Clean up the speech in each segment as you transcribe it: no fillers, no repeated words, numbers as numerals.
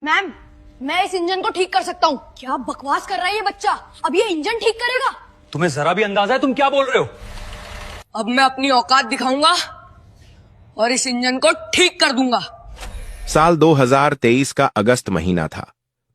Ma'am, मैं इस engine को ठीक कर सकता हूँ। क्या बकवास कर रहा है ये बच्चा? अब ये इंजन ठीक करेगा? तुम्हें जरा भी अंदाजा है तुम क्या बोल रहे हो? अब मैं अपनी औकात दिखाऊंगा और इस इंजन को ठीक कर दूंगा। साल 2023 का अगस्त महीना था।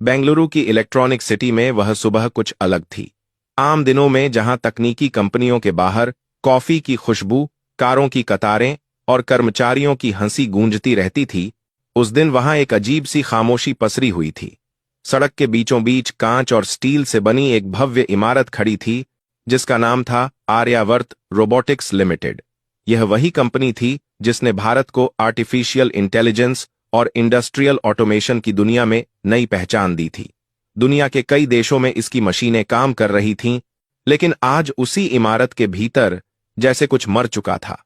बेंगलुरु की इलेक्ट्रॉनिक सिटी में वह सुबह कुछ अलग थी। आम दिनों में जहां तकनीकी कंपनियों के बाहर कॉफी की खुशबू, कारों की कतारें और कर्मचारियों की हंसी गूंजती रहती थी, उस दिन वहां एक अजीब सी खामोशी पसरी हुई थी। सड़क के बीचों बीच कांच और स्टील से बनी एक भव्य इमारत खड़ी थी जिसका नाम था आर्यावर्त रोबोटिक्स लिमिटेड। यह वही कंपनी थी जिसने भारत को आर्टिफिशियल इंटेलिजेंस और इंडस्ट्रियल ऑटोमेशन की दुनिया में नई पहचान दी थी। दुनिया के कई देशों में इसकी मशीनें काम कर रही थीं, लेकिन आज उसी इमारत के भीतर जैसे कुछ मर चुका था।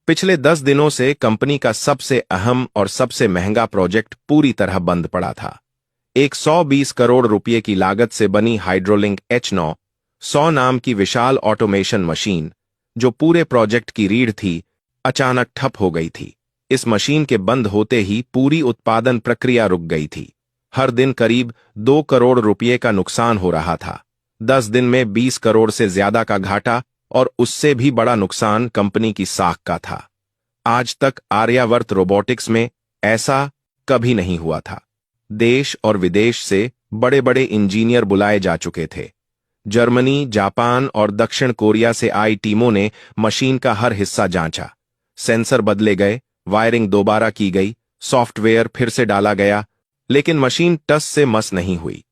पिछले 10 दिनों से कंपनी का सबसे अहम और सबसे महंगा प्रोजेक्ट पूरी तरह बंद पड़ा था। एक 120 करोड़ रुपए की लागत से बनी हाइड्रोलिंक H9 100 नाम की विशाल ऑटोमेशन मशीन, जो पूरे प्रोजेक्ट की रीढ़ थी, अचानक ठप हो गई थी। इस मशीन के बंद होते ही पूरी उत्पादन प्रक्रिया रुक गई थी। हर दिन करीब 2 करोड़ रुपए का नुकसान हो रहा था। 10 दिन में 20 करोड़ से ज्यादा का घाटा, और उससे भी बड़ा नुकसान कंपनी की साख का था। आज तक आर्यावर्त रोबोटिक्स में ऐसा कभी नहीं हुआ था। देश और विदेश से बड़े बड़े इंजीनियर बुलाए जा चुके थे। जर्मनी, जापान और दक्षिण कोरिया से आई टीमों ने मशीन का हर हिस्सा जांचा। सेंसर बदले गए, वायरिंग दोबारा की गई, सॉफ्टवेयर फिर से डाला गया, लेकिन मशीन टस से मस नहीं हुई।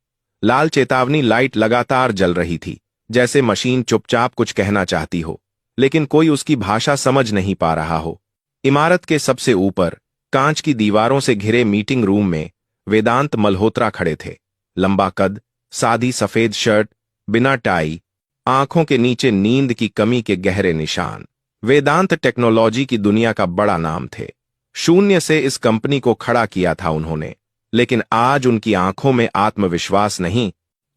लाल चेतावनी लाइट लगातार जल रही थी, जैसे मशीन चुपचाप कुछ कहना चाहती हो, लेकिन कोई उसकी भाषा समझ नहीं पा रहा हो। इमारत के सबसे ऊपर कांच की दीवारों से घिरे मीटिंग रूम में वेदांत मल्होत्रा खड़े थे। लंबा कद, सादी सफेद शर्ट, बिना टाई, आंखों के नीचे नींद की कमी के गहरे निशान। वेदांत टेक्नोलॉजी की दुनिया का बड़ा नाम थे। शून्य से इस कंपनी को खड़ा किया था उन्होंने, लेकिन आज उनकी आंखों में आत्मविश्वास नहीं,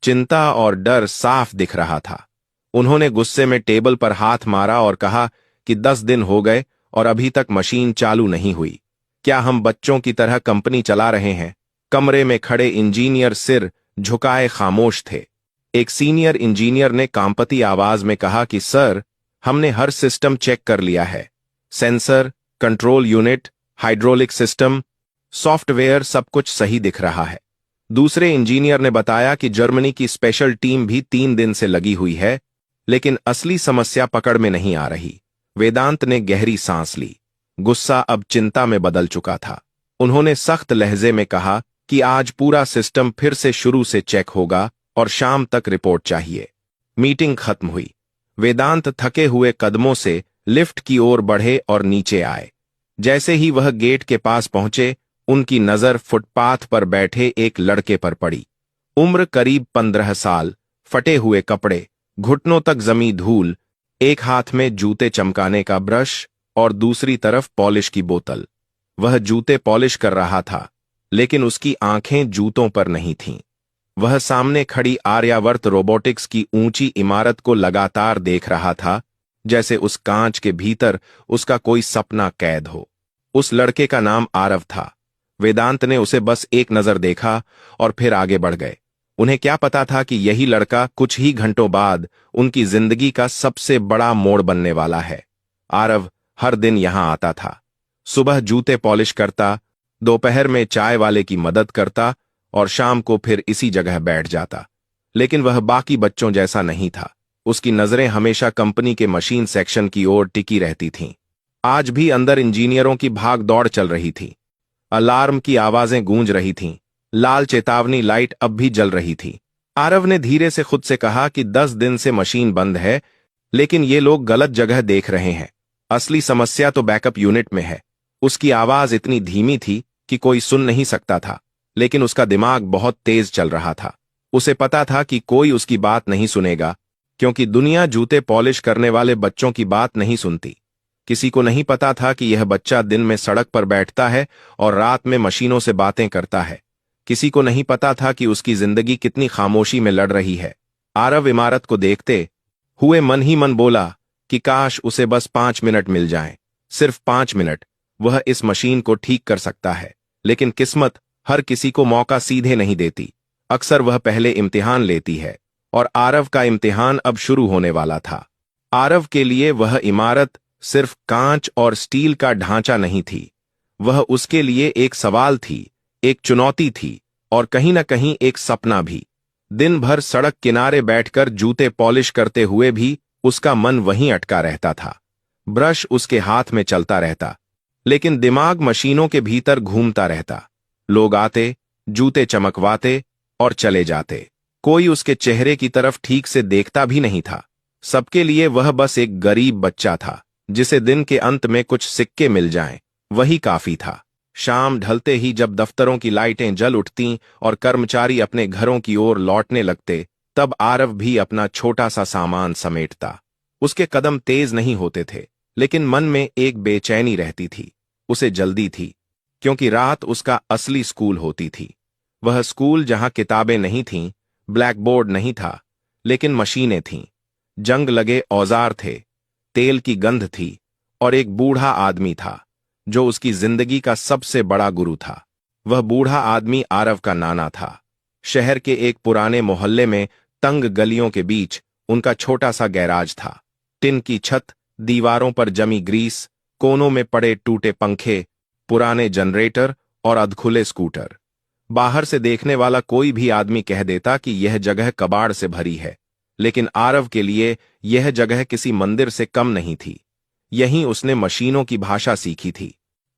चिंता और डर साफ दिख रहा था। उन्होंने गुस्से में टेबल पर हाथ मारा और कहा कि 10 दिन हो गए और अभी तक मशीन चालू नहीं हुई। क्या हम बच्चों की तरह कंपनी चला रहे हैं? कमरे में खड़े इंजीनियर सिर झुकाए खामोश थे। एक सीनियर इंजीनियर ने कांपती आवाज में कहा कि सर, हमने हर सिस्टम चेक कर लिया है। Sensor, control unit, hydraulic system, software, सब कुछ सही दिख रहा है। दूसरे इंजीनियर ने बताया कि जर्मनी की स्पेशल टीम भी 3 दिन से लगी हुई है, लेकिन असली समस्या पकड़ में नहीं आ रही। वेदांत ने गहरी सांस ली। गुस्सा अब चिंता में बदल चुका था। उन्होंने सख्त लहजे में कहा कि आज पूरा सिस्टम फिर से शुरू से चेक होगा और शाम तक रिपोर्ट चाहिए। मीटिंग खत्म हुई। वेदांत थके हुए कदमों से लिफ्ट की ओर बढ़े और नीचे आए। जैसे ही वह गेट के पास पहुंचे, उनकी नजर फुटपाथ पर बैठे एक लड़के पर पड़ी। उम्र करीब 15 साल, फटे हुए कपड़े, घुटनों तक जमी धूल, एक हाथ में जूते चमकाने का ब्रश और दूसरी तरफ पॉलिश की बोतल। वह जूते पॉलिश कर रहा था, लेकिन उसकी आंखें जूतों पर नहीं थीं। वह सामने खड़ी आर्यावर्त रोबोटिक्स की ऊंची इमारत को लगातार देख रहा था, जैसे उस कांच के भीतर उसका कोई सपना कैद हो। उस लड़के का नाम आरव था। वेदांत ने उसे बस एक नजर देखा और फिर आगे बढ़ गए। उन्हें क्या पता था कि यही लड़का कुछ ही घंटों बाद उनकी जिंदगी का सबसे बड़ा मोड़ बनने वाला है। आरव हर दिन यहां आता था। सुबह जूते पॉलिश करता, दोपहर में चाय वाले की मदद करता और शाम को फिर इसी जगह बैठ जाता। लेकिन वह बाकी बच्चों जैसा नहीं था। उसकी नजरें हमेशा कंपनी के मशीन सेक्शन की ओर टिकी रहती थीं। आज भी अंदर इंजीनियरों की भाग दौड़ चल रही थी। अलार्म की आवाजें गूंज रही थीं। लाल चेतावनी लाइट अब भी जल रही थी। आरव ने धीरे से खुद से कहा कि 10 दिन से मशीन बंद है, लेकिन ये लोग गलत जगह देख रहे हैं। असली समस्या तो बैकअप यूनिट में है। उसकी आवाज इतनी धीमी थी कि कोई सुन नहीं सकता था, लेकिन उसका दिमाग बहुत तेज चल रहा था। उसे पता था कि कोई उसकी बात नहीं सुनेगा, क्योंकि दुनिया जूते पॉलिश करने वाले बच्चों की बात नहीं सुनती। किसी को नहीं पता था कि यह बच्चा दिन में सड़क पर बैठता है और रात में मशीनों से बातें करता है। किसी को नहीं पता था कि उसकी जिंदगी कितनी खामोशी में लड़ रही है। आरव इमारत को देखते हुए मन ही मन बोला कि काश उसे बस 5 मिनट मिल जाएं, सिर्फ 5 मिनट। वह इस मशीन को ठीक कर सकता है, लेकिन किस्मत हर किसी को मौका सीधे नहीं देती। अक्सर वह पहले इम्तिहान लेती है, और आरव का इम्तिहान अब शुरू होने वाला था। आरव के लिए वह इमारत सिर्फ कांच और स्टील का ढांचा नहीं थी, वह उसके लिए एक सवाल थी, एक चुनौती थी, और कहीं न कहीं एक सपना भी। दिन भर सड़क किनारे बैठकर जूते पॉलिश करते हुए भी उसका मन वहीं अटका रहता था। ब्रश उसके हाथ में चलता रहता, लेकिन दिमाग मशीनों के भीतर घूमता रहता। लोग आते, जूते चमकवाते और चले जाते। कोई उसके चेहरे की तरफ ठीक से देखता भी नहीं था। सबके लिए वह बस एक गरीब बच्चा था, जिसे दिन के अंत में कुछ सिक्के मिल जाएं, वही काफी था। शाम ढलते ही जब दफ्तरों की लाइटें जल उठतीं और कर्मचारी अपने घरों की ओर लौटने लगते, तब आरव भी अपना छोटा सा सामान समेटता। उसके कदम तेज नहीं होते थे, लेकिन मन में एक बेचैनी रहती थी। उसे जल्दी थी, क्योंकि रात उसका असली स्कूल होती थी। वह स्कूल जहां किताबें नहीं थीं, ब्लैक बोर्ड नहीं था, लेकिन मशीनें थीं, जंग लगे औजार थे, तेल की गंध थी, और एक बूढ़ा आदमी था जो उसकी जिंदगी का सबसे बड़ा गुरु था। वह बूढ़ा आदमी आरव का नाना था। शहर के एक पुराने मोहल्ले में तंग गलियों के बीच उनका छोटा सा गैराज था। टिन की छत, दीवारों पर जमी ग्रीस, कोनों में पड़े टूटे पंखे, पुराने जनरेटर और अधखुले स्कूटर। बाहर से देखने वाला कोई भी आदमी कह देता कि यह जगह कबाड़ से भरी है, लेकिन आरव के लिए यह जगह किसी मंदिर से कम नहीं थी। यहीं उसने मशीनों की भाषा सीखी थी।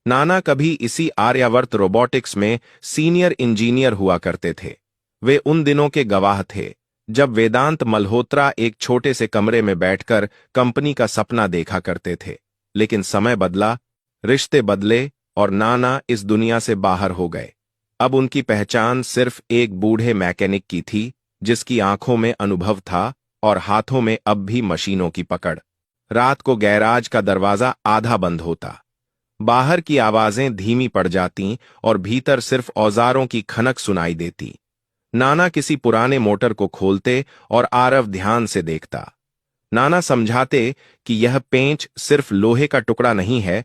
नाना कभी इसी आर्यावर्त रोबोटिक्स में सीनियर इंजीनियर हुआ करते थे। वे उन दिनों के गवाह थे जब वेदांत मल्होत्रा एक छोटे से कमरे में बैठकर कंपनी का सपना देखा करते थे। लेकिन समय बदला, रिश्ते बदले, और नाना इस दुनिया से बाहर हो गए। अब उनकी पहचान सिर्फ एक बूढ़े मैकेनिक की थी, जिसकी आंखों में अनुभव था और हाथों में अब भी मशीनों की पकड़। रात को गैराज का दरवाजा आधा बंद होता, बाहर की आवाजें धीमी पड़ जातीं और भीतर सिर्फ औजारों की खनक सुनाई देती। नाना किसी पुराने मोटर को खोलते और आरव ध्यान से देखता। नाना समझाते कि यह पेंच सिर्फ लोहे का टुकड़ा नहीं है,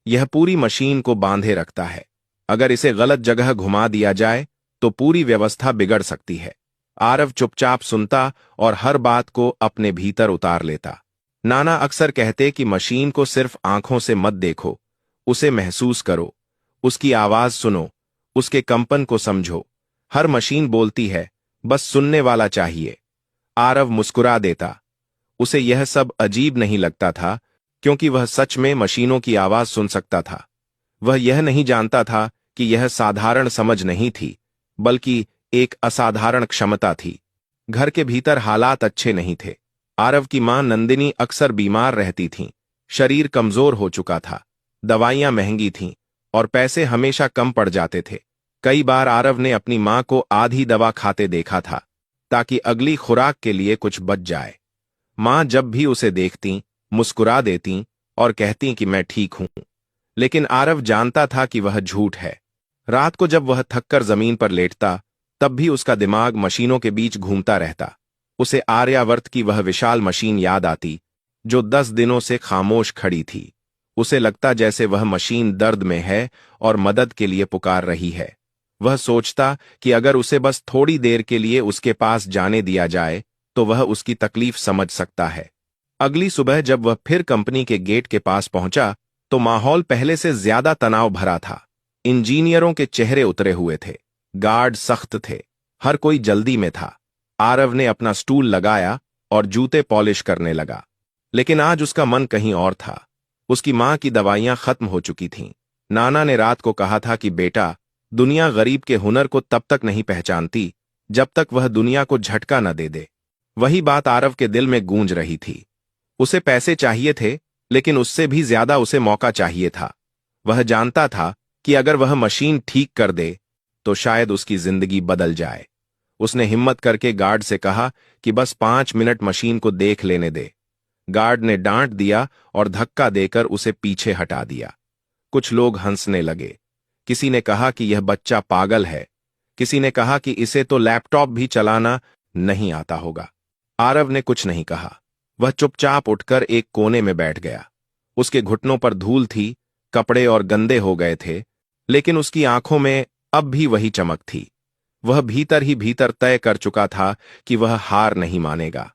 यह पूरी मशीन को बांधे रखता है। अगर इसे गलत जगह घुमा दिया जाए तो पूरी व्यवस्था बिगड़ सकती है। आरव चुपचाप सुनता और हर बात को अपने भीतर उतार लेता। नाना अक्सर कहते कि मशीन को सिर्फ आंखों से मत देखो, उसे महसूस करो, उसकी आवाज सुनो, उसके कंपन को समझो। हर मशीन बोलती है, बस सुनने वाला चाहिए। आरव मुस्कुरा देता। उसे यह सब अजीब नहीं लगता था, क्योंकि वह सच में मशीनों की आवाज सुन सकता था। वह यह नहीं जानता था कि यह साधारण समझ नहीं थी, बल्कि एक असाधारण क्षमता थी। घर के भीतर हालात अच्छे नहीं थे। आरव की मां नंदिनी अक्सर बीमार रहती थीं, शरीर कमजोर हो चुका था, दवाइयां महंगी थीं, और पैसे हमेशा कम पड़ जाते थे। कई बार आरव ने अपनी मां को आधी दवा खाते देखा था, ताकि अगली खुराक के लिए कुछ बच जाए। मां जब भी उसे देखती, मुस्कुरा देती और कहती कि मैं ठीक हूं, लेकिन आरव जानता था कि वह झूठ है। रात को जब वह थककर जमीन पर लेटता, तब भी उसका दिमाग मशीनों के बीच घूमता रहता। उसे आर्यावर्त की वह विशाल मशीन याद आती, जो 10 दिनों से खामोश खड़ी थी। उसे लगता जैसे वह मशीन दर्द में है और मदद के लिए पुकार रही है। वह सोचता कि अगर उसे बस थोड़ी देर के लिए उसके पास जाने दिया जाए, तो वह उसकी तकलीफ समझ सकता है। अगली सुबह जब वह फिर कंपनी के गेट के पास पहुंचा, तो माहौल पहले से ज्यादा तनाव भरा था। इंजीनियरों के चेहरे उतरे हुए थे, गार्ड सख्त थे, हर कोई जल्दी में था। आरव ने अपना स्टूल लगाया और जूते पॉलिश करने लगा, लेकिन आज उसका मन कहीं और था। उसकी मां की दवाइयां खत्म हो चुकी थीं। नाना ने रात को कहा था कि बेटा, दुनिया गरीब के हुनर को तब तक नहीं पहचानती जब तक वह दुनिया को झटका न दे दे। वही बात आरव के दिल में गूंज रही थी। उसे पैसे चाहिए थे, लेकिन उससे भी ज्यादा उसे मौका चाहिए था। वह जानता था कि अगर वह मशीन ठीक कर दे तो शायद उसकी जिंदगी बदल जाए। उसने हिम्मत करके गार्ड से कहा कि बस 5 मिनट मशीन को देख लेने दे। गार्ड ने डांट दिया और धक्का देकर उसे पीछे हटा दिया। कुछ लोग हंसने लगे। किसी ने कहा कि यह बच्चा पागल है, किसी ने कहा कि इसे तो लैपटॉप भी चलाना नहीं आता होगा। आरव ने कुछ नहीं कहा। वह चुपचाप उठकर एक कोने में बैठ गया। उसके घुटनों पर धूल थी, कपड़े और गंदे हो गए थे, लेकिन उसकी आंखों में अब भी वही चमक थी। वह भीतर ही भीतर तय कर चुका था कि वह हार नहीं मानेगा,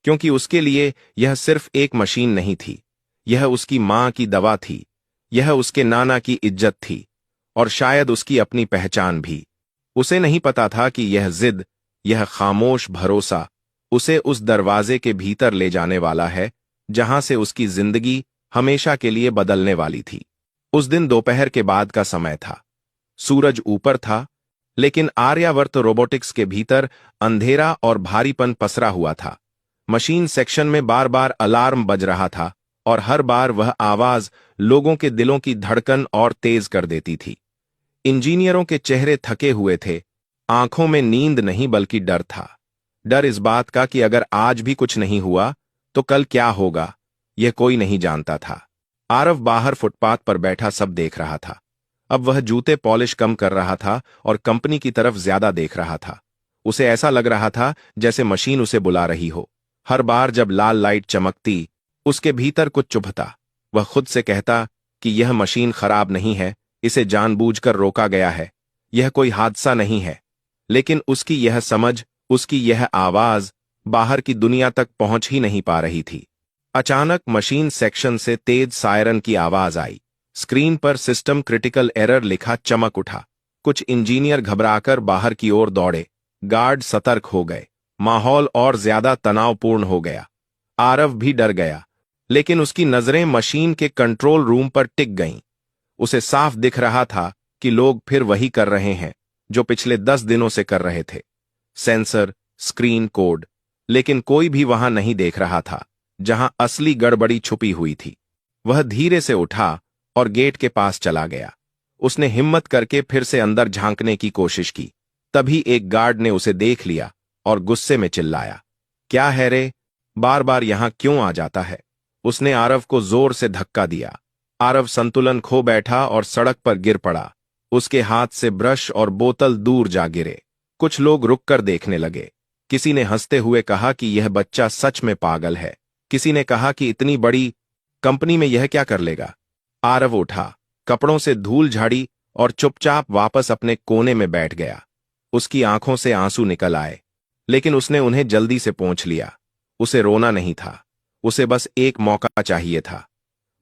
क्योंकि उसके लिए यह सिर्फ एक मशीन नहीं थी, यह उसकी मां की दवा थी, यह उसके नाना की इज्जत थी, और शायद उसकी अपनी पहचान भी। उसे नहीं पता था कि यह जिद, यह खामोश भरोसा उसे उस दरवाजे के भीतर ले जाने वाला है जहां से उसकी जिंदगी हमेशा के लिए बदलने वाली थी। उस दिन दोपहर के बाद का समय था। सूरज ऊपर था, लेकिन आर्यावर्त रोबोटिक्स के भीतर अंधेरा और भारीपन पसरा हुआ था। मशीन सेक्शन में बार बार अलार्म बज रहा था, और हर बार वह आवाज लोगों के दिलों की धड़कन और तेज कर देती थी। इंजीनियरों के चेहरे थके हुए थे, आंखों में नींद नहीं बल्कि डर था। डर इस बात का कि अगर आज भी कुछ नहीं हुआ तो कल क्या होगा, यह कोई नहीं जानता था। आरव बाहर फुटपाथ पर बैठा सब देख रहा था। अब वह जूते पॉलिश कम कर रहा था और कंपनी की तरफ ज्यादा देख रहा था। उसे ऐसा लग रहा था जैसे मशीन उसे बुला रही हो। हर बार जब लाल लाइट चमकती, उसके भीतर कुछ चुभता। वह खुद से कहता कि यह मशीन खराब नहीं है, इसे जानबूझकर रोका गया है, यह कोई हादसा नहीं है। लेकिन उसकी यह समझ, उसकी यह आवाज बाहर की दुनिया तक पहुंच ही नहीं पा रही थी। अचानक मशीन सेक्शन से तेज सायरन की आवाज आई। स्क्रीन पर सिस्टम क्रिटिकल एरर लिखा चमक उठा। कुछ इंजीनियर घबराकर बाहर की ओर दौड़े। गार्ड सतर्क हो गए। माहौल और ज्यादा तनावपूर्ण हो गया। आरव भी डर गया, लेकिन उसकी नजरें मशीन के कंट्रोल रूम पर टिक गईं। उसे साफ दिख रहा था कि लोग फिर वही कर रहे हैं जो पिछले 10 दिनों से कर रहे थे। सेंसर, स्क्रीन, कोड, लेकिन कोई भी वहां नहीं देख रहा था जहां असली गड़बड़ी छुपी हुई थी। वह धीरे से उठा और गेट के पास चला गया। उसने हिम्मत करके फिर से अंदर झांकने की कोशिश की। तभी एक गार्ड ने उसे देख लिया और गुस्से में चिल्लाया, क्या है रे, बार बार यहां क्यों आ जाता है? उसने आरव को जोर से धक्का दिया। आरव संतुलन खो बैठा और सड़क पर गिर पड़ा। उसके हाथ से ब्रश और बोतल दूर जा गिरे। कुछ लोग रुककर देखने लगे। किसी ने हंसते हुए कहा कि यह बच्चा सच में पागल है। किसी ने कहा कि इतनी बड़ी कंपनी में यह क्या कर लेगा। आरव उठा, कपड़ों से धूल झाड़ी और चुपचाप वापस अपने कोने में बैठ गया। उसकी आंखों से आंसू निकल आए, लेकिन उसने उन्हें जल्दी से पोंछ लिया। उसे रोना नहीं था, उसे बस एक मौका चाहिए था।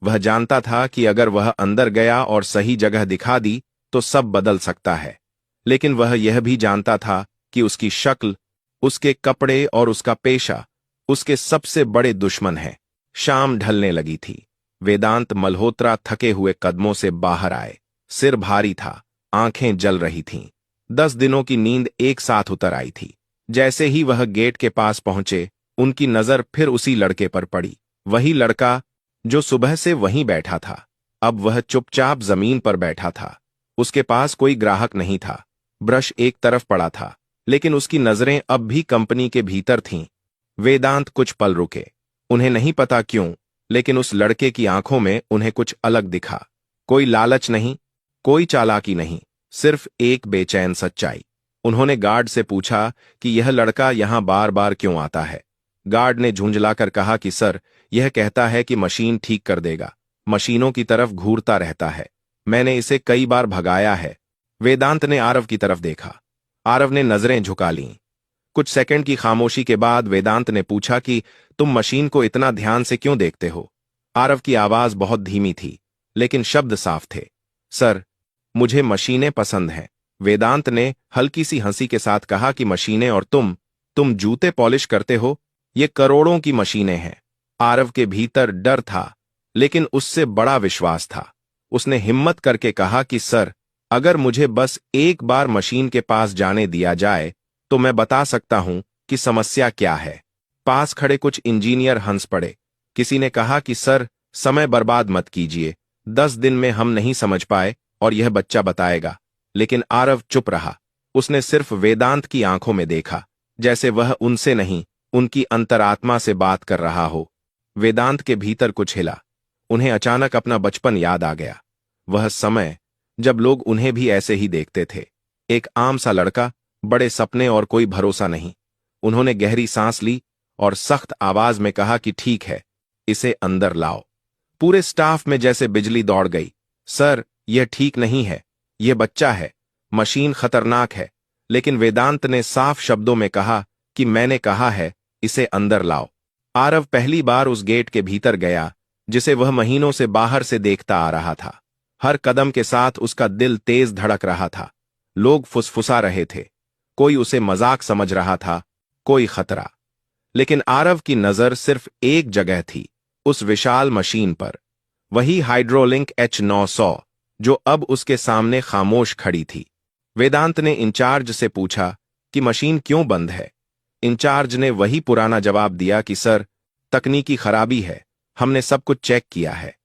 वह जानता था कि अगर वह अंदर गया और सही जगह दिखा दी तो सब बदल सकता है। लेकिन वह यह भी जानता था कि उसकी शक्ल, उसके कपड़े और उसका पेशा उसके सबसे बड़े दुश्मन हैं। शाम ढलने लगी थी। वेदांत मल्होत्रा थके हुए कदमों से बाहर आए। सिर भारी था, आंखें जल रही थीं। 10 दिनों की नींद एक साथ उतर आई थी। जैसे ही वह गेट के पास पहुंचे, उनकी नजर फिर उसी लड़के पर पड़ी। वही लड़का जो सुबह से वहीं बैठा था। अब वह चुपचाप जमीन पर बैठा था। उसके पास कोई ग्राहक नहीं था। ब्रश एक तरफ पड़ा था, लेकिन उसकी नजरें अब भी कंपनी के भीतर थीं। वेदांत कुछ पल रुके। उन्हें नहीं पता क्यों, लेकिन उस लड़के की आंखों में उन्हें कुछ अलग दिखा। कोई लालच नहीं, कोई चालाकी नहीं, सिर्फ एक बेचैन सच्चाई। उन्होंने गार्ड से पूछा कि यह लड़का यहां बार बार क्यों आता है। गार्ड ने झुंझलाकर कहा कि सर, यह कहता है कि मशीन ठीक कर देगा, मशीनों की तरफ घूरता रहता है, मैंने इसे कई बार भगाया है। वेदांत ने आरव की तरफ देखा। आरव ने नजरें झुका लीं। कुछ सेकंड की खामोशी के बाद वेदांत ने पूछा कि तुम मशीन को इतना ध्यान से क्यों देखते हो? आरव की आवाज बहुत धीमी थी, लेकिन शब्द साफ थे। सर, मुझे मशीनें पसंद हैं। वेदांत ने हल्की सी हंसी के साथ कहा कि मशीनें और तुम जूते पॉलिश करते हो, ये करोड़ों की मशीनें हैं। आरव के भीतर डर था, लेकिन उससे बड़ा विश्वास था। उसने हिम्मत करके कहा कि सर, अगर मुझे बस एक बार मशीन के पास जाने दिया जाए तो मैं बता सकता हूं कि समस्या क्या है। पास खड़े कुछ इंजीनियर हंस पड़े। किसी ने कहा कि सर, समय बर्बाद मत कीजिए, 10 दिन में हम नहीं समझ पाए और यह बच्चा बताएगा। लेकिन आरव चुप रहा। उसने सिर्फ वेदांत की आंखों में देखा, जैसे वह उनसे नहीं, उनकी अंतरात्मा से बात कर रहा हो। वेदांत के भीतर कुछ हिला। उन्हें अचानक अपना बचपन याद आ गया। वह समय जब लोग उन्हें भी ऐसे ही देखते थे। एक आम सा लड़का, बड़े सपने और कोई भरोसा नहीं। उन्होंने गहरी सांस ली और सख्त आवाज में कहा कि ठीक है, इसे अंदर लाओ। पूरे स्टाफ में जैसे बिजली दौड़ गई। सर, यह ठीक नहीं है, यह बच्चा है, मशीन खतरनाक है, लेकिन वेदांत ने साफ शब्दों में कहा कि मैंने कहा है, इसे अंदर लाओ। आरव पहली बार उस गेट के भीतर गया जिसे वह महीनों से बाहर से देखता आ रहा था। हर कदम के साथ उसका दिल तेज धड़क रहा था। लोग फुसफुसा रहे थे, कोई उसे मजाक समझ रहा था, कोई खतरा। लेकिन आरव की नजर सिर्फ एक जगह थी, उस विशाल मशीन पर, वही हाइड्रोलिंक H900 जो अब उसके सामने खामोश खड़ी थी। वेदांत ने इंचार्ज से पूछा कि मशीन क्यों बंद है। इंचार्ज ने वही पुराना जवाब दिया कि सर, तकनीकी खराबी है, हमने सब कुछ चेक किया है।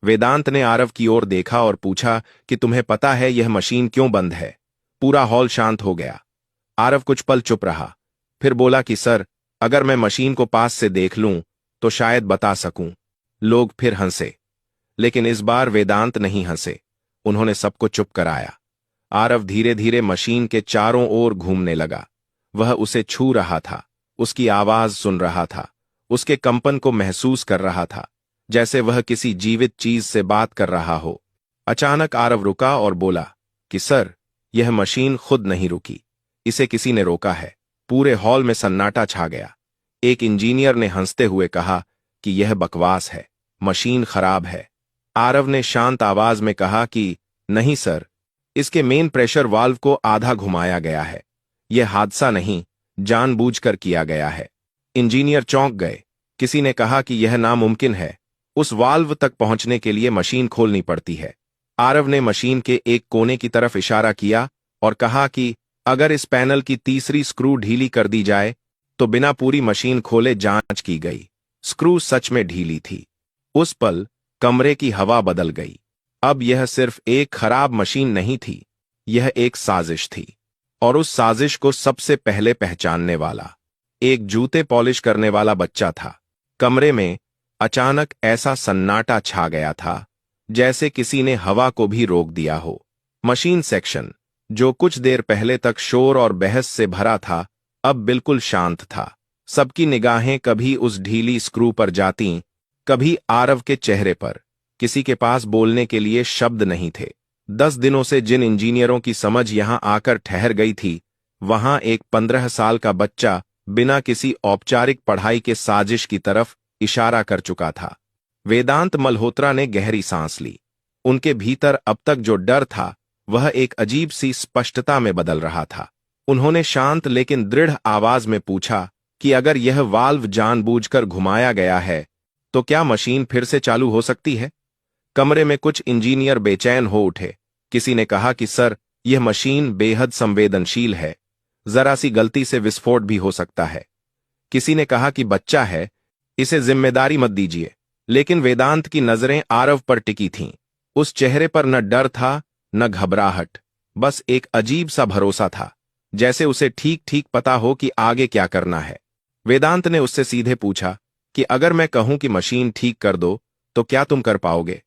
वेदांत ने आरव की ओर देखा और पूछा कि तुम्हें पता है यह मशीन क्यों बंद है। पूरा हॉल शांत हो गया। आरव कुछ पल चुप रहा, फिर बोला कि सर, अगर मैं मशीन को पास से देख लूं तो शायद बता सकूं। लोग फिर हंसे, लेकिन इस बार वेदांत नहीं हंसे। उन्होंने सबको चुप कराया। आरव धीरे धीरे मशीन के चारों ओर घूमने लगा। वह उसे छू रहा था, उसकी आवाज सुन रहा था, उसके कंपन को महसूस कर रहा था, जैसे वह किसी जीवित चीज से बात कर रहा हो। अचानक आरव रुका और बोला कि सर, यह मशीन खुद नहीं रुकी, इसे किसी ने रोका है। पूरे हॉल में सन्नाटा छा गया। एक इंजीनियर ने हंसते हुए कहा कि यह बकवास है, मशीन खराब है। आरव ने शांत आवाज में कहा कि नहीं सर, इसके मेन प्रेशर वाल्व को आधा घुमाया गया है। यह हादसा नहीं, जानबूझकर किया गया है। इंजीनियर चौंक गए। किसी ने कहा कि यह नामुमकिन है, उस वाल्व तक पहुंचने के लिए मशीन खोलनी पड़ती है। आरव ने मशीन के एक कोने की तरफ इशारा किया और कहा कि अगर इस पैनल की तीसरी स्क्रू ढीली कर दी जाए तो बिना पूरी मशीन खोले जांच की गई। स्क्रू सच में ढीली थी। उस पल कमरे की हवा बदल गई। अब यह सिर्फ एक खराब मशीन नहीं थी, यह एक साजिश थी। और उस साजिश को सबसे पहले पहचानने वाला एक जूते पॉलिश करने वाला बच्चा था। कमरे में अचानक ऐसा सन्नाटा छा गया था जैसे किसी ने हवा को भी रोक दिया हो। मशीन सेक्शन, जो कुछ देर पहले तक शोर और बहस से भरा था, अब बिल्कुल शांत था। सबकी निगाहें कभी उस ढीली स्क्रू पर जातीं, कभी आरव के चेहरे पर। किसी के पास बोलने के लिए शब्द नहीं थे। 10 दिनों से जिन इंजीनियरों की समझ यहां आकर ठहर गई थी, वहां एक 15 साल का बच्चा बिना किसी औपचारिक पढ़ाई के साजिश की तरफ इशारा कर चुका था। वेदांत मल्होत्रा ने गहरी सांस ली। उनके भीतर अब तक जो डर था वह एक अजीब सी स्पष्टता में बदल रहा था। उन्होंने शांत लेकिन दृढ़ आवाज में पूछा कि अगर यह वाल्व जानबूझकर घुमाया गया है तो क्या मशीन फिर से चालू हो सकती है? कमरे में कुछ इंजीनियर बेचैन हो उठे। किसी ने कहा कि सर, यह मशीन बेहद संवेदनशील है, जरा सी गलती से विस्फोट भी हो सकता है। किसी ने कहा कि बच्चा है, इसे जिम्मेदारी मत दीजिए। लेकिन वेदांत की नजरें आरव पर टिकी थीं। उस चेहरे पर न डर था न घबराहट, बस एक अजीब सा भरोसा था, जैसे उसे ठीक ठीक पता हो कि आगे क्या करना है। वेदांत ने उससे सीधे पूछा कि अगर मैं कहूं कि मशीन ठीक कर दो तो क्या तुम कर पाओगे?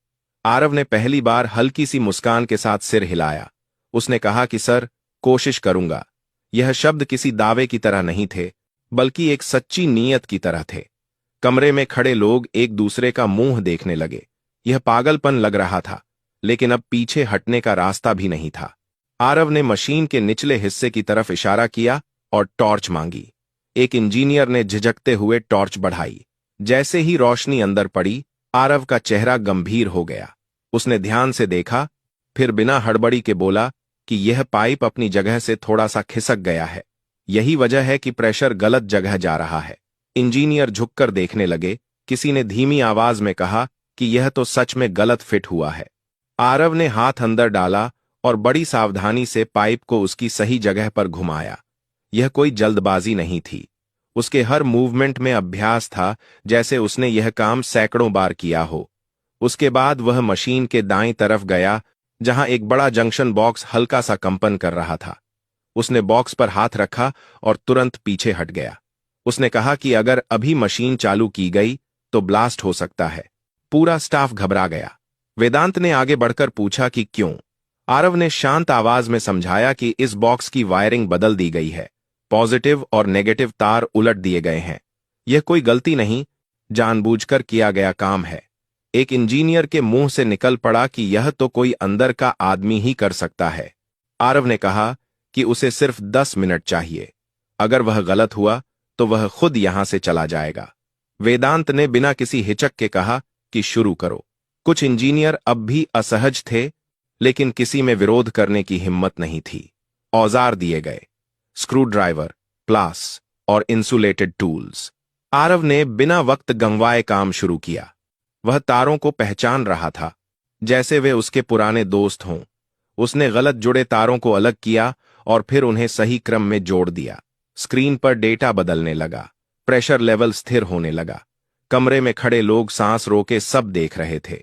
आरव ने पहली बार हल्की सी मुस्कान के साथ सिर हिलाया। उसने कहा कि सर, कोशिश करूंगा। यह शब्द किसी दावे की तरह नहीं थे, बल्कि एक सच्ची नीयत की तरह थे। कमरे में खड़े लोग एक दूसरे का मुंह देखने लगे। यह पागलपन लग रहा था, लेकिन अब पीछे हटने का रास्ता भी नहीं था। आरव ने मशीन के निचले हिस्से की तरफ इशारा किया और टॉर्च मांगी। एक इंजीनियर ने झिझकते हुए टॉर्च बढ़ाई। जैसे ही रोशनी अंदर पड़ी, आरव का चेहरा गंभीर हो गया। उसने ध्यान से देखा, फिर बिना हड़बड़ी के बोला कि यह पाइप अपनी जगह से थोड़ा सा खिसक गया है। यही वजह है कि प्रेशर गलत जगह जा रहा है। इंजीनियर झुककर देखने लगे। किसी ने धीमी आवाज में कहा कि यह तो सच में गलत फिट हुआ है। आरव ने हाथ अंदर डाला और बड़ी सावधानी से पाइप को उसकी सही जगह पर घुमाया। यह कोई जल्दबाजी नहीं थी। उसके हर मूवमेंट में अभ्यास था, जैसे उसने यह काम सैकड़ों बार किया हो। उसके बाद वह मशीन के दाईं तरफ गया, जहां एक बड़ा जंक्शन बॉक्स हल्का सा कंपन कर रहा था। उसने बॉक्स पर हाथ रखा और तुरंत पीछे हट गया। उसने कहा कि अगर अभी मशीन चालू की गई तो ब्लास्ट हो सकता है। पूरा स्टाफ घबरा गया। वेदांत ने आगे बढ़कर पूछा कि क्यों? आरव ने शांत आवाज में समझाया कि इस बॉक्स की वायरिंग बदल दी गई है। पॉजिटिव और नेगेटिव तार उलट दिए गए हैं। यह कोई गलती नहीं, जानबूझकर किया गया काम है। एक इंजीनियर के मुंह से निकल पड़ा कि यह तो कोई अंदर का आदमी ही कर सकता है। आरव ने कहा कि उसे सिर्फ 10 मिनट चाहिए। अगर वह गलत हुआ तो वह खुद यहां से चला जाएगा। वेदांत ने बिना किसी हिचक के कहा कि शुरू करो। कुछ इंजीनियर अब भी असहज थे, लेकिन किसी में विरोध करने की हिम्मत नहीं थी। औजार दिए गए, स्क्रू ड्राइवर, प्लास और इंसुलेटेड टूल्स। आरव ने बिना वक्त गंवाए काम शुरू किया। वह तारों को पहचान रहा था, जैसे वे उसके पुराने दोस्त हों। उसने गलत जुड़े तारों को अलग किया और फिर उन्हें सही क्रम में जोड़ दिया। स्क्रीन पर डेटा बदलने लगा, प्रेशर लेवल स्थिर होने लगा। कमरे में खड़े लोग सांस रोके सब देख रहे थे।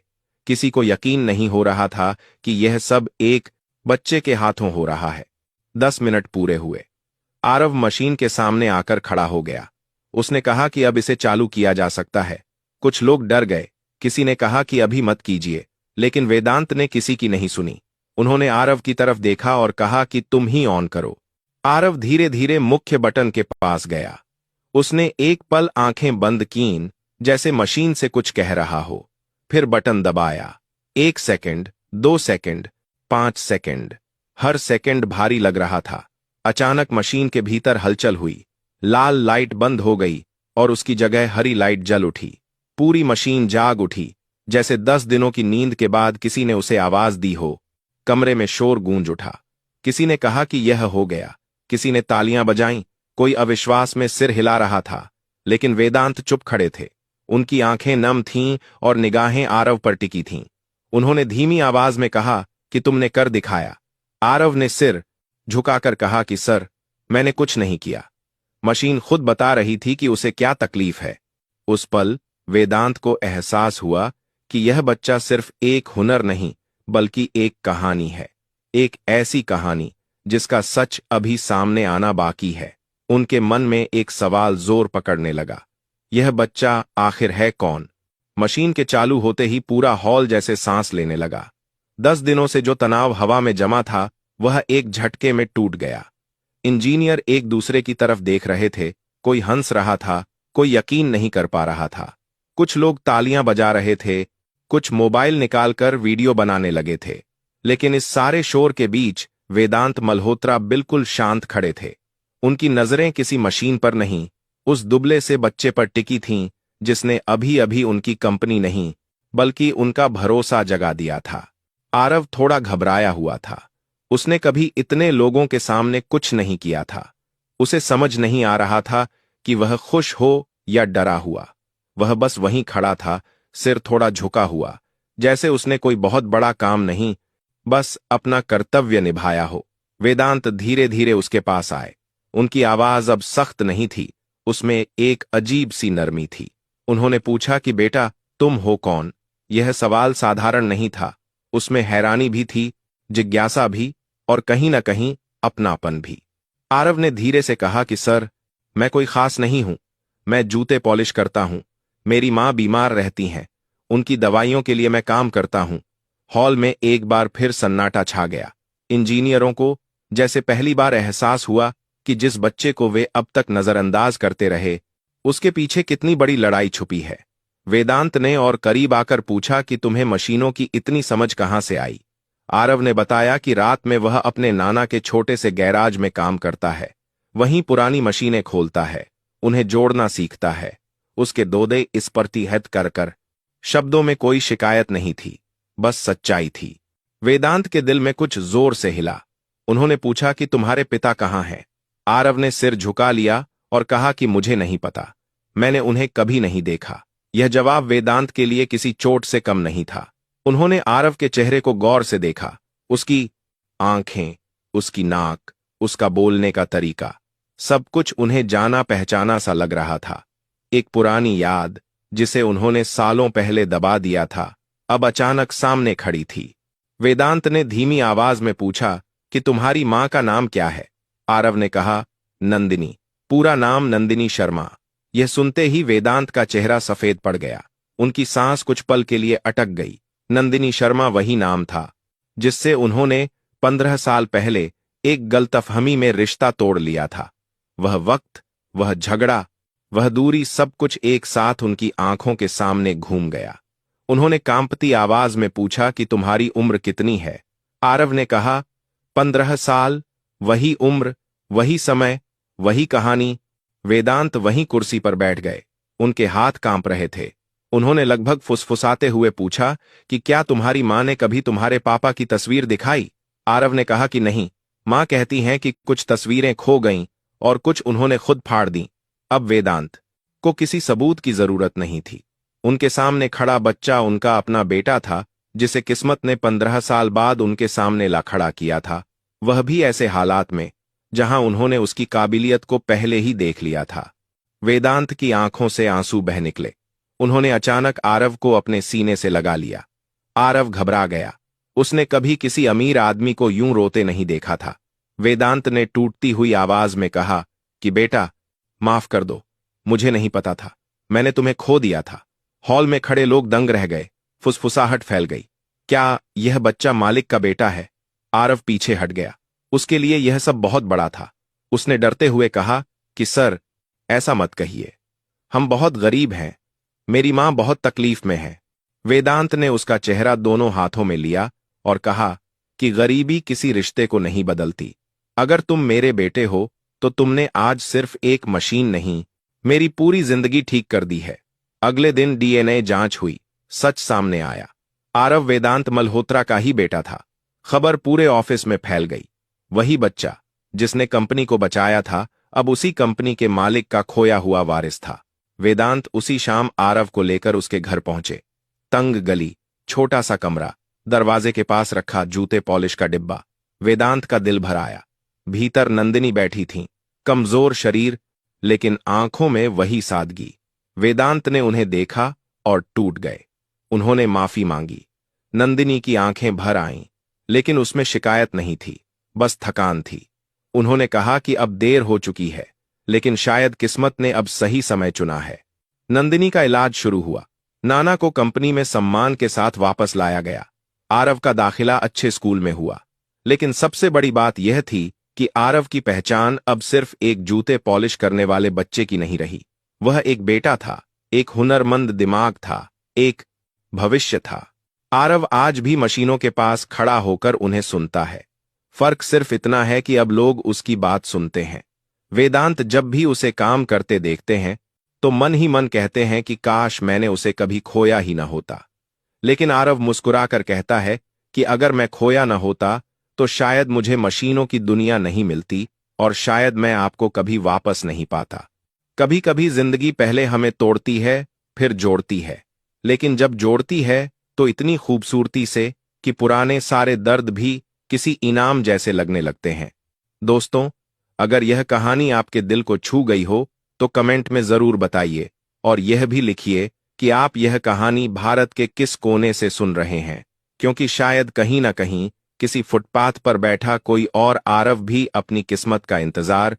किसी को यकीन नहीं हो रहा था कि यह सब एक बच्चे के हाथों हो रहा है। 10 मिनट पूरे हुए। आरव मशीन के सामने आकर खड़ा हो गया। उसने कहा कि अब इसे चालू किया जा सकता है। कुछ लोग डर गए। किसी ने कहा कि अभी मत कीजिए, लेकिन वेदांत ने किसी की नहीं सुनी। उन्होंने आरव की तरफ देखा और कहा कि तुम ही ऑन करो। आरव धीरे धीरे मुख्य बटन के पास गया। उसने एक पल आंखें बंद कीं, जैसे मशीन से कुछ कह रहा हो। फिर बटन दबाया। 1 सेकंड, 2 सेकंड, 5 सेकंड। हर सेकंड भारी लग रहा था। अचानक मशीन के भीतर हलचल हुई। लाल लाइट बंद हो गई और उसकी जगह हरी लाइट जल उठी। पूरी मशीन जाग उठी, जैसे 10 दिनों की नींद के बाद किसी ने उसे आवाज दी हो। कमरे में शोर गूंज उठा। किसी ने कहा कि यह हो गया। किसी ने तालियां बजाईं। कोई अविश्वास में सिर हिला रहा था, लेकिन वेदांत चुप खड़े थे। उनकी आंखें नम थीं और निगाहें आरव पर टिकी थीं। उन्होंने धीमी आवाज में कहा कि तुमने कर दिखाया। आरव ने सिर झुकाकर कहा कि सर, मैंने कुछ नहीं किया। मशीन खुद बता रही थी कि उसे क्या तकलीफ है। उस पल वेदांत को एहसास हुआ कि यह बच्चा सिर्फ एक हुनर नहीं, बल्कि एक कहानी है। एक ऐसी कहानी जिसका सच अभी सामने आना बाकी है। उनके मन में एक सवाल जोर पकड़ने लगा। यह बच्चा आखिर है कौन? मशीन के चालू होते ही पूरा हॉल जैसे सांस लेने लगा। 10 दिनों से जो तनाव हवा में जमा था, वह एक झटके में टूट गया। इंजीनियर एक दूसरे की तरफ देख रहे थे। कोई हंस रहा था, कोई यकीन नहीं कर पा रहा था। कुछ लोग तालियां बजा रहे थे, कुछ मोबाइल निकालकर वीडियो बनाने लगे थे। लेकिन इस सारे शोर के बीच वेदांत मल्होत्रा बिल्कुल शांत खड़े थे। उनकी नजरें किसी मशीन पर नहीं, उस दुबले से बच्चे पर टिकी थीं, जिसने अभी अभी उनकी कंपनी नहीं, बल्कि उनका भरोसा जगा दिया था। आरव थोड़ा घबराया हुआ था। उसने कभी इतने लोगों के सामने कुछ नहीं किया था। उसे समझ नहीं आ रहा था कि वह खुश हो या डरा हुआ। वह बस वहीं खड़ा था, सिर थोड़ा झुका हुआ, जैसे उसने कोई बहुत बड़ा काम नहीं, बस अपना कर्तव्य निभाया हो। वेदांत धीरे धीरे उसके पास आए। उनकी आवाज अब सख्त नहीं थी, उसमें एक अजीब सी नरमी थी। उन्होंने पूछा कि बेटा, तुम हो कौन? यह सवाल साधारण नहीं था। उसमें हैरानी भी थी, जिज्ञासा भी, और कहीं न कहीं अपनापन भी। आरव ने धीरे से कहा कि सर, मैं कोई खास नहीं हूं। मैं जूते पॉलिश करता हूं। मेरी मां बीमार रहती हैं। उनकी दवाइयों के लिए मैं काम करता हूं। हॉल में एक बार फिर सन्नाटा छा गया। इंजीनियरों को जैसे पहली बार एहसास हुआ कि जिस बच्चे को वे अब तक नजरअंदाज करते रहे, उसके पीछे कितनी बड़ी लड़ाई छुपी है। वेदांत ने और करीब आकर पूछा कि तुम्हें मशीनों की इतनी समझ कहां से आई? आरव ने बताया कि रात में वह अपने नाना के छोटे से गैराज में काम करता है। वहीं पुरानी मशीनें खोलता है, उन्हें जोड़ना सीखता है। उसके दोदे इस पर तिहत कर कर। शब्दों में कोई शिकायत नहीं थी, बस सच्चाई थी। वेदांत के दिल में कुछ जोर से हिला। उन्होंने पूछा कि तुम्हारे पिता कहाँ हैं? आरव ने सिर झुका लिया और कहा कि मुझे नहीं पता। मैंने उन्हें कभी नहीं देखा। यह जवाब वेदांत के लिए किसी चोट से कम नहीं था। उन्होंने आरव के चेहरे को गौर से देखा। उसकी आंखें, उसकी नाक, उसका बोलने का तरीका, सब कुछ उन्हें जाना पहचाना सा लग रहा था। एक पुरानी याद, जिसे उन्होंने सालों पहले दबा दिया था, अब अचानक सामने खड़ी थी। वेदांत ने धीमी आवाज में पूछा कि तुम्हारी मां का नाम क्या है? आरव ने कहा, नंदिनी। पूरा नाम नंदिनी शर्मा। यह सुनते ही वेदांत का चेहरा सफेद पड़ गया। उनकी सांस कुछ पल के लिए अटक गई। नंदिनी शर्मा वही नाम था जिससे उन्होंने 15 साल पहले एक गलतफहमी में रिश्ता तोड़ लिया था। वह वक्त, वह झगड़ा, वह दूरी, सब कुछ एक साथ उनकी आंखों के सामने घूम गया। उन्होंने कांपती आवाज में पूछा कि तुम्हारी उम्र कितनी है? आरव ने कहा, 15 साल, वही उम्र, वही समय, वही कहानी। वेदांत वहीं कुर्सी पर बैठ गए। उनके हाथ कांप रहे थे। उन्होंने लगभग फुसफुसाते हुए पूछा कि क्या तुम्हारी माँ ने कभी तुम्हारे पापा की तस्वीर दिखाई? आरव ने कहा कि नहीं, माँ कहती हैं कि कुछ तस्वीरें खो गईं और कुछ उन्होंने खुद फाड़ दी। अब वेदांत को किसी सबूत की जरूरत नहीं थी। उनके सामने खड़ा बच्चा उनका अपना बेटा था, जिसे किस्मत ने 15 साल बाद उनके सामने ला खड़ा किया था, वह भी ऐसे हालात में जहां उन्होंने उसकी काबिलियत को पहले ही देख लिया था। वेदांत की आंखों से आंसू बह निकले। उन्होंने अचानक आरव को अपने सीने से लगा लिया। आरव घबरा गया। उसने कभी किसी अमीर आदमी को यूं रोते नहीं देखा था। वेदांत ने टूटती हुई आवाज में कहा कि बेटा, माफ कर दो, मुझे नहीं पता था, मैंने तुम्हें खो दिया था। हॉल में खड़े लोग दंग रह गए। फुसफुसाहट फैल गई। क्या यह बच्चा मालिक का बेटा है? आरव पीछे हट गया। उसके लिए यह सब बहुत बड़ा था। उसने डरते हुए कहा कि सर, ऐसा मत कहिए, हम बहुत गरीब हैं, मेरी मां बहुत तकलीफ में है। वेदांत ने उसका चेहरा दोनों हाथों में लिया और कहा कि गरीबी किसी रिश्ते को नहीं बदलती। अगर तुम मेरे बेटे हो तो तुमने आज सिर्फ एक मशीन नहीं, मेरी पूरी जिंदगी ठीक कर दी है। अगले दिन डीएनए जांच हुई। सच सामने आया। आरव वेदांत मल्होत्रा का ही बेटा था। खबर पूरे ऑफिस में फैल गई। वही बच्चा जिसने कंपनी को बचाया था, अब उसी कंपनी के मालिक का खोया हुआ वारिस था। वेदांत उसी शाम आरव को लेकर उसके घर पहुंचे। तंग गली, छोटा सा कमरा, दरवाजे के पास रखा जूते पॉलिश का डिब्बा। वेदांत का दिल भर आया। भीतर नंदिनी बैठी थीं, कमजोर शरीर, लेकिन आंखों में वही सादगी। वेदांत ने उन्हें देखा और टूट गए। उन्होंने माफी मांगी। नंदिनी की आंखें भर आईं, लेकिन उसमें शिकायत नहीं थी, बस थकान थी। उन्होंने कहा कि अब देर हो चुकी है, लेकिन शायद किस्मत ने अब सही समय चुना है। नंदिनी का इलाज शुरू हुआ। नाना को कंपनी में सम्मान के साथ वापस लाया गया। आरव का दाखिला अच्छे स्कूल में हुआ। लेकिन सबसे बड़ी बात यह थी कि आरव की पहचान अब सिर्फ एक जूते पॉलिश करने वाले बच्चे की नहीं रही। वह एक बेटा था, एक हुनरमंद दिमाग था, एक भविष्य था। आरव आज भी मशीनों के पास खड़ा होकर उन्हें सुनता है। फर्क सिर्फ इतना है कि अब लोग उसकी बात सुनते हैं। वेदांत जब भी उसे काम करते देखते हैं तो मन ही मन कहते हैं कि काश मैंने उसे कभी खोया ही न होता। लेकिन आरव मुस्कुराकर कहता है कि अगर मैं खोया न होता तो शायद मुझे मशीनों की दुनिया नहीं मिलती और शायद मैं आपको कभी वापस नहीं पाता। कभी कभी जिंदगी पहले हमें तोड़ती है, फिर जोड़ती है, लेकिन जब जोड़ती है तो इतनी खूबसूरती से कि पुराने सारे दर्द भी किसी इनाम जैसे लगने लगते हैं। दोस्तों, अगर यह कहानी आपके दिल को छू गई हो तो कमेंट में जरूर बताइए और यह भी लिखिए कि आप यह कहानी भारत के किस कोने से सुन रहे हैं, क्योंकि शायद कहीं ना कहीं किसी फुटपाथ पर बैठा कोई और आरव भी अपनी किस्मत का इंतजार